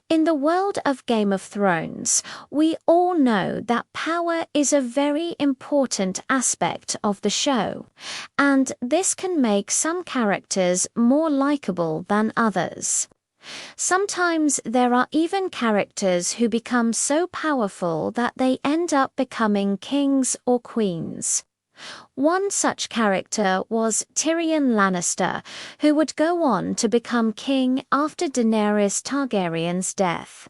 In the world of Game of Thrones, we all know that power is a very important aspect of the show, and this can make some characters more likable than others. Sometimes there are even characters who become so powerful that they end up becoming kings or queens. One such character was Tyrion Lannister, who would go on to become king after Daenerys Targaryen's death.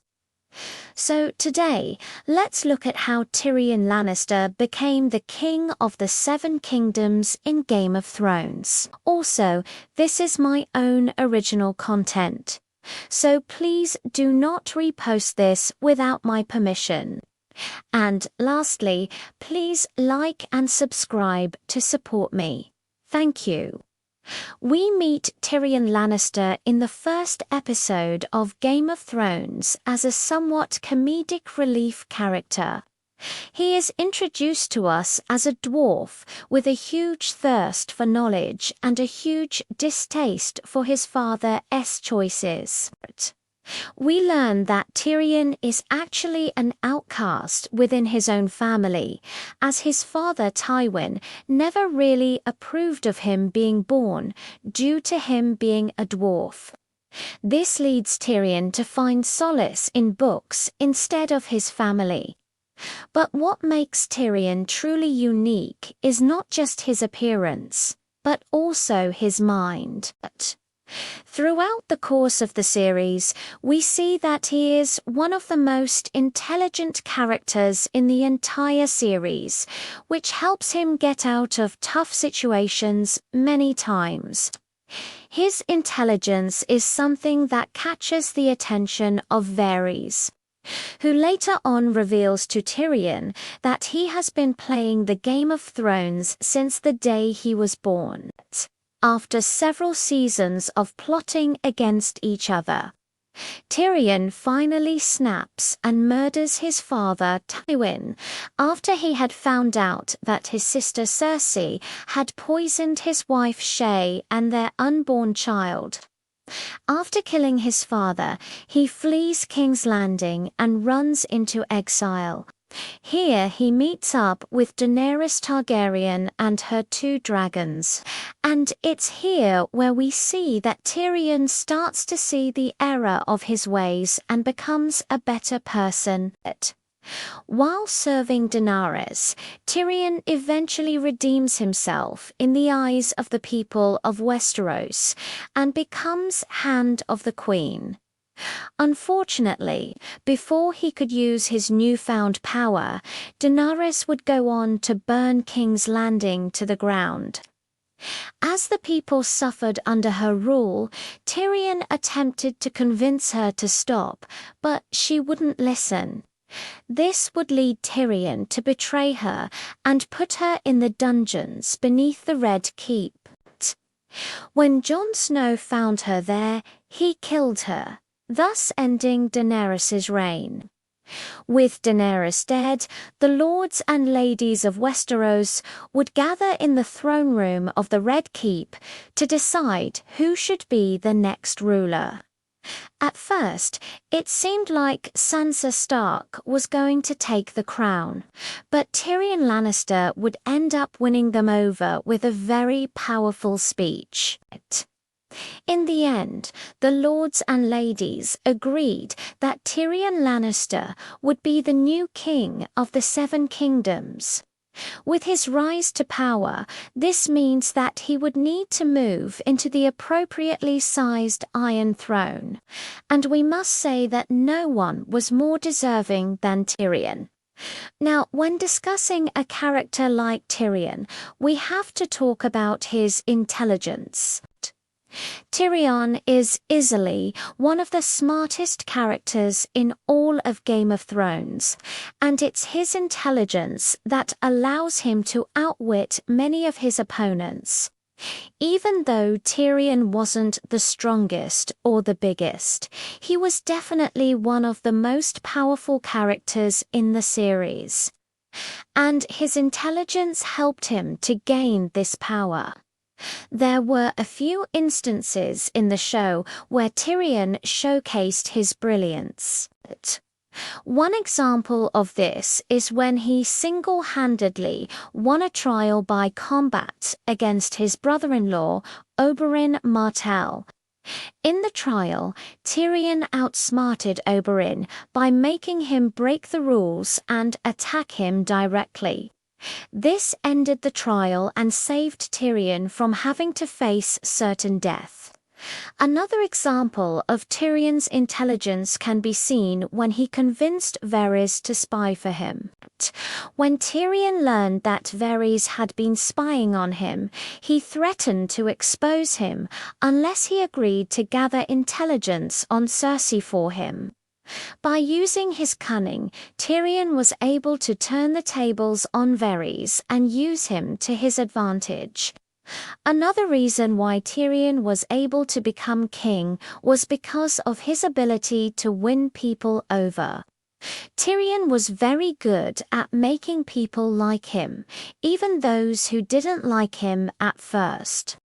So today, let's look at how Tyrion Lannister became the king of the Seven Kingdoms in Game of Thrones. Also, this is my own original content, so please do not repost this without my permission. And lastly, please like and subscribe to support me. Thank you. We meet Tyrion Lannister in the first episode of Game of Thrones as a somewhat comedic relief character. He is introduced to us as a dwarf with a huge thirst for knowledge and a huge distaste for his father Essos' choices. We learn that Tyrion is actually an outcast within his own family, as his father Tywin never really approved of him being born due to him being a dwarf. This leads Tyrion to find solace in books instead of his family. But what makes Tyrion truly unique is not just his appearance, but also his mind. Throughout the course of the series, we see that he is one of the most intelligent characters in the entire series, which helps him get out of tough situations many times. His intelligence is something that catches the attention of Varys, who later on reveals to Tyrion that he has been playing the Game of Thrones since the day he was born. After several seasons of plotting against each other, Tyrion finally snaps and murders his father Tywin after he had found out that his sister Cersei had poisoned his wife Shae and their unborn child. After killing his father, he flees King's Landing and runs into exile. Here he meets up with Daenerys Targaryen and her 2 dragons, and it's here where we see that Tyrion starts to see the error of his ways and becomes a better person. While serving Daenerys, Tyrion eventually redeems himself in the eyes of the people of Westeros and becomes Hand of the Queen. Unfortunately, before he could use his newfound power, Daenerys would go on to burn King's Landing to the ground. As the people suffered under her rule, Tyrion attempted to convince her to stop, but she wouldn't listen. This would lead Tyrion to betray her and put her in the dungeons beneath the Red Keep. When Jon Snow found her there, he killed her, thus ending Daenerys' reign. With Daenerys dead, the lords and ladies of Westeros would gather in the throne room of the Red Keep to decide who should be the next ruler. At first, it seemed like Sansa Stark was going to take the crown, but Tyrion Lannister would end up winning them over with a very powerful speech. In the end, the lords and ladies agreed that Tyrion Lannister would be the new king of the Seven Kingdoms. With his rise to power, this means that he would need to move into the appropriately sized Iron Throne, and we must say that no one was more deserving than Tyrion. Now, when discussing a character like Tyrion, we have to talk about his intelligence. Tyrion is easily one of the smartest characters in all of Game of Thrones, and it's his intelligence that allows him to outwit many of his opponents. Even though Tyrion wasn't the strongest or the biggest, he was definitely one of the most powerful characters in the series. And his intelligence helped him to gain this power. There were a few instances in the show where Tyrion showcased his brilliance. One example of this is when he single-handedly won a trial by combat against his brother-in-law, Oberyn Martell. In the trial, Tyrion outsmarted Oberyn by making him break the rules and attack him directly. This ended the trial and saved Tyrion from having to face certain death. Another example of Tyrion's intelligence can be seen when he convinced Varys to spy for him. When Tyrion learned that Varys had been spying on him, he threatened to expose him unless he agreed to gather intelligence on Cersei for him. By using his cunning, Tyrion was able to turn the tables on Varys and use him to his advantage. Another reason why Tyrion was able to become king was because of his ability to win people over. Tyrion was very good at making people like him, even those who didn't like him at first.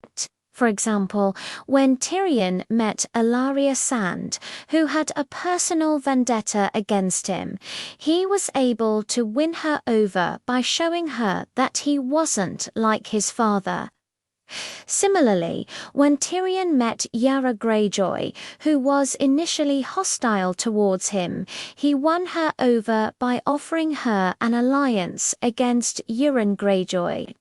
For example, when Tyrion met Ellaria Sand, who had a personal vendetta against him, he was able to win her over by showing her that he wasn't like his father. Similarly, when Tyrion met Yara Greyjoy, who was initially hostile towards him, he won her over by offering her an alliance against Euron Greyjoy.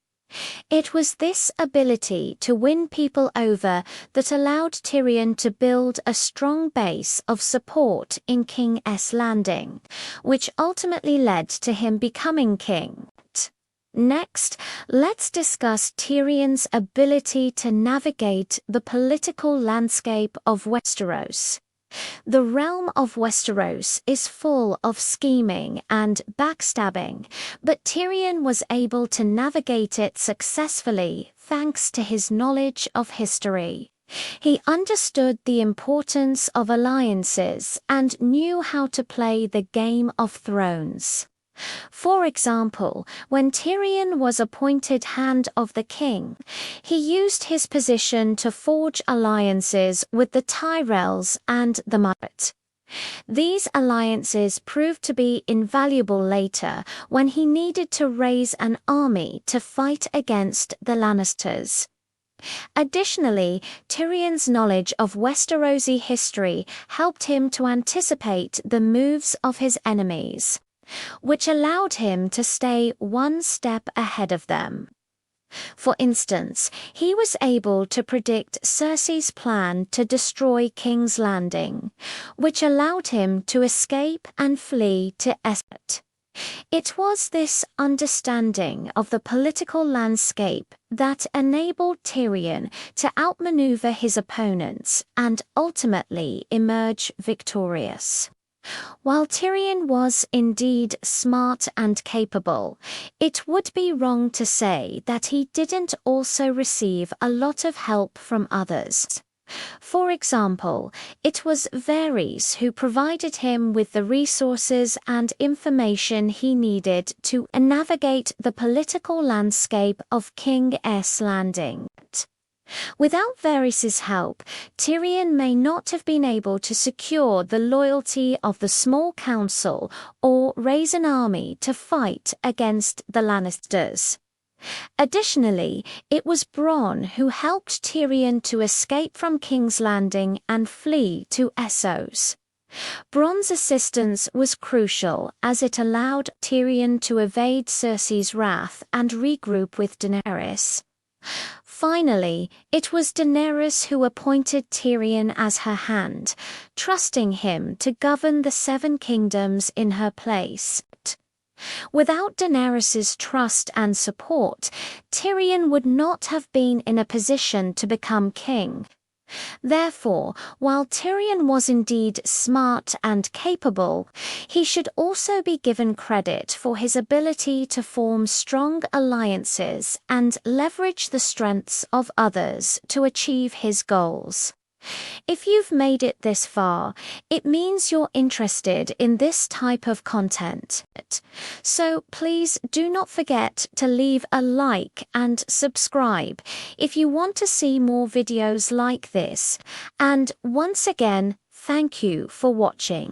It was this ability to win people over that allowed Tyrion to build a strong base of support in King's Landing, which ultimately led to him becoming king. Next, let's discuss Tyrion's ability to navigate the political landscape of Westeros. The realm of Westeros is full of scheming and backstabbing, but Tyrion was able to navigate it successfully thanks to his knowledge of history. He understood the importance of alliances and knew how to play the Game of Thrones. For example, when Tyrion was appointed Hand of the King, he used his position to forge alliances with the Tyrells and the Marett. These alliances proved to be invaluable later when he needed to raise an army to fight against the Lannisters. Additionally, Tyrion's knowledge of Westerosi history helped him to anticipate the moves of his enemies, which allowed him to stay one step ahead of them. For instance, he was able to predict Cersei's plan to destroy King's Landing, which allowed him to escape and flee to Essos. It was this understanding of the political landscape that enabled Tyrion to outmaneuver his opponents and ultimately emerge victorious. While Tyrion was indeed smart and capable, it would be wrong to say that he didn't also receive a lot of help from others. For example, it was Varys who provided him with the resources and information he needed to navigate the political landscape of King's Landing. Without Varys' help, Tyrion may not have been able to secure the loyalty of the small council or raise an army to fight against the Lannisters. Additionally, it was Bronn who helped Tyrion to escape from King's Landing and flee to Essos. Bronn's assistance was crucial as it allowed Tyrion to evade Cersei's wrath and regroup with Daenerys. Finally, it was Daenerys who appointed Tyrion as her hand, trusting him to govern the Seven Kingdoms in her place. Without Daenerys' trust and support, Tyrion would not have been in a position to become king. Therefore, while Tyrion was indeed smart and capable, he should also be given credit for his ability to form strong alliances and leverage the strengths of others to achieve his goals. If you've made it this far, it means you're interested in this type of content. So please do not forget to leave a like and subscribe if you want to see more videos like this. And once again, thank you for watching.